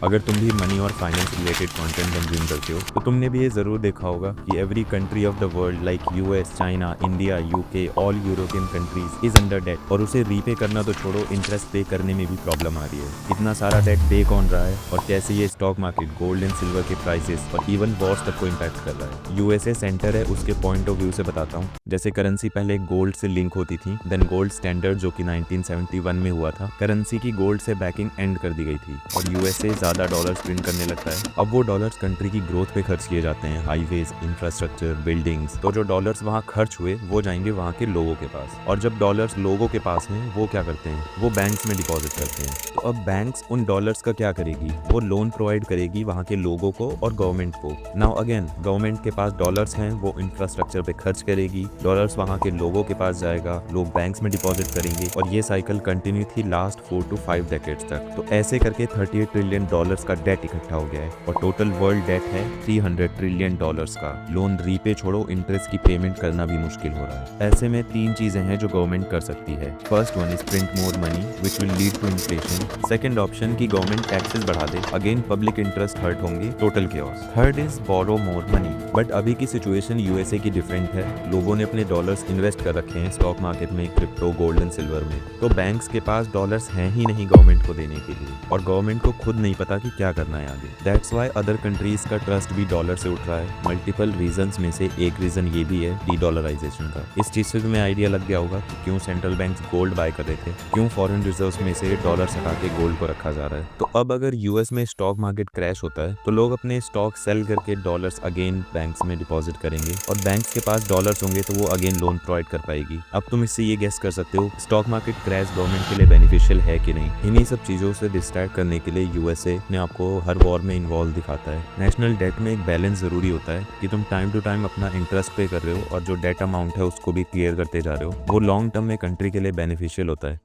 अगर तुम भी मनी और फाइनेंस रिलेटेड कंटेंट कंज्यूम करते हो तो तुमने भी ये जरूर देखा होगा कि every country of the world like US, China, India, UK, all European countries is under debt. और उसे रीपे करना तो छोड़ो, इंटरेस्ट पे करने में भी प्रॉब्लम आ रही है। इतना सारा डेट पे कौन रहा है और कैसे ये stock market, gold and silver के प्राइसेस और इवन वॉर्स तक को इम्पैक्ट कर रहा है। यूएसए सेंटर है, उसके पॉइंट ऑफ व्यू से बताता हूँ। जैसे करेंसी पहले गोल्ड से लिंक होती थी, देन गोल्ड स्टैंडर्ड जो कि 1971 में हुआ था, करेंसी की गोल्ड से बैकिंग एंड कर दी गई थी और यूएसए ज्यादा डॉलर्स प्रिंट करने लगता है। अब वो डॉलर्स कंट्री की ग्रोथ पे खर्च किए जाते हैं, हाईवेज, इंफ्रास्ट्रक्चर, बिल्डिंग्स। तो जो डॉलर्स वहाँ खर्च हुए वो जाएंगे वहाँ के लोगों के पास, और जब डॉलर्स लोगों के पास हैं वो क्या करते हैं, वो बैंक्स में डिपॉजिट करते हैं। तो अब बैंक्स उन डॉलर्स का क्या करेगी, वो लोन प्रोवाइड करेगी वहाँ के लोगों को और गवर्नमेंट को। नाउ अगेन गवर्नमेंट के पास डॉलर्स हैं, वो इंफ्रास्ट्रक्चर पे खर्च करेगी, डॉलर्स वहाँ के लोगों के पास जाएगा, लोग बैंक्स में डिपॉजिट करेंगे, और ये साइकिल कंटिन्यू थी लास्ट 4 to 5 डेकेड्स तक। तो ऐसे करके 38 ट्रिलियन डॉलर्स का डेट इकट्ठा हो गया है और टोटल वर्ल्ड डेट है 300 ट्रिलियन डॉलर्स का। लोन रीपे छोड़ो, इंटरेस्ट की पेमेंट करना भी मुश्किल हो रहा है। ऐसे में तीन चीजें हैं जो गवर्नमेंट कर सकती है। First one is print more money which will lead to inflation. Second option की गवर्नमेंट टैक्सेस बढ़ा दे, अगेन पब्लिक इंटरेस्ट हर्ट होंगे, total chaos. Third is borrow more money. But अभी की सिचुएशन यूएसए की डिफरेंट है। लोगों ने अपने डॉलर्स इन्वेस्ट कर रखे हैं स्टॉक मार्केट में, क्रिप्टो, गोल्ड एंड सिल्वर में। तो बैंक्स के पास डॉलर्स हैं ही नहीं गवर्नमेंट को देने के लिए, और गवर्नमेंट को खुद नहीं पता कि क्या करना है आगे। दैट्स वाई अदर कंट्रीज का ट्रस्ट भी डॉलर से उठ रहा है। मल्टीपल रीजंस में से एक रीजन ये भी है डी डॉलराइजेशन का। इस चीज से तुम्हें आइडिया लग गया होगा कि क्यों सेंट्रल बैंक्स गोल्ड बाय कर रहे थे, क्यों फॉरेन रिजर्व्स में से डॉलर हटा के गोल्ड को रखा जा रहा है। तो अब अगर यूएस में स्टॉक मार्केट क्रैश होता है तो लोग अपने स्टॉक सेल करके डॉलर्स अगेन बैंक्स में डिपॉजिट करेंगे, और बैंक्स के पास डॉलर्स होंगे तो वो अगेन लोन प्रोवाइड कर पाएगी। अब तुम इससे ये गेस कर सकते हो स्टॉक मार्केट क्रैश गवर्नमेंट के लिए बेनिफिशियल है कि नहीं। इन्हीं सब चीजों से डिस्ट्रैक्ट करने के लिए यूएसए ने आपको हर वॉर में इन्वॉल्व दिखाता है। नेशनल डेट में एक बैलेंस जरूरी होता है कि तुम टाइम टू टाइम अपना इंटरेस्ट पे कर रहे हो और जो डेट अमाउंट है उसको भी क्लियर करते जा रहे हो। वो लॉन्ग टर्म में कंट्री के लिए बेनिफिशियल होता है।